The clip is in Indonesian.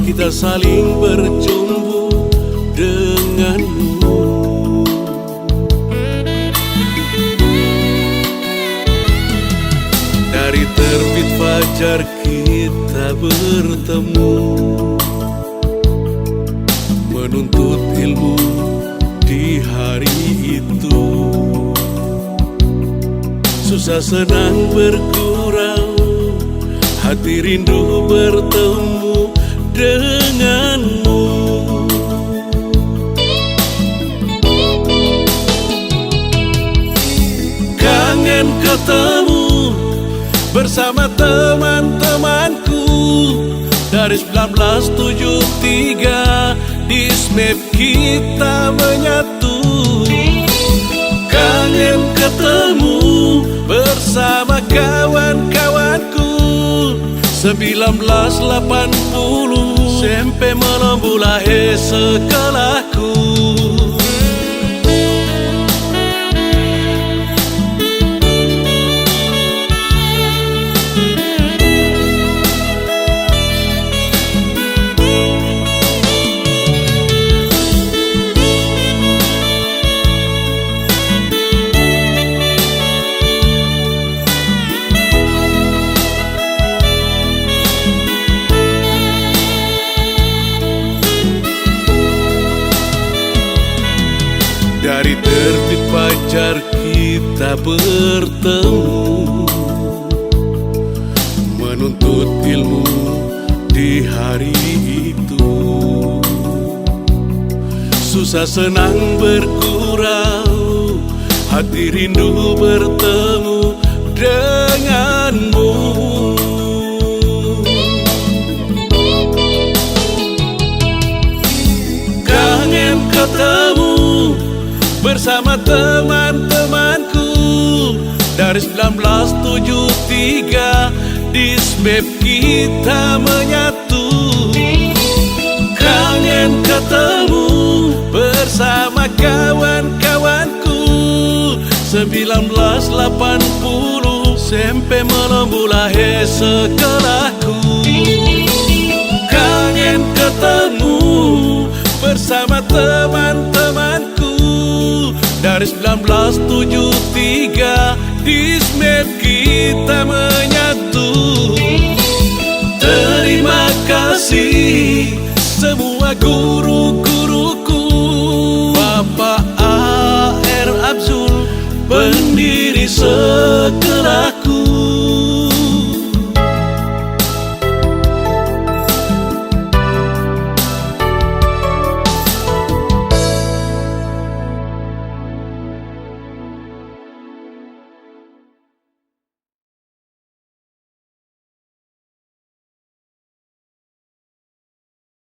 kita saling berjumpa denganmu. Dari terbit fajar kita bertemu, menuntut ilmu di hari itu. Susah senang bergurau, hati rindu bertemu denganmu. Kangen ketemu bersama teman-temanku dari 1973, di SMAP kita menyatu. Kangen ketemu bersama kawan-kawanku 1980, sampai melambulahi sekolahku. Dari terbit fajar kita bertemu, menuntut ilmu di hari itu. Susah senang bergurau, hati rindu bertemu denganmu. Kangen ketemu bersama teman-temanku dari 1973, di SMAP kita menyatu. Kangen ketemu bersama kawan-kawanku 1980, sampai melambulahi sekolahku. Kangen ketemu bersama teman-temanku dari 1973, di SMAP kita menyatu. Terima kasih semua guru-guruku, Bapak A.R. Abzul, pendiri sekolah.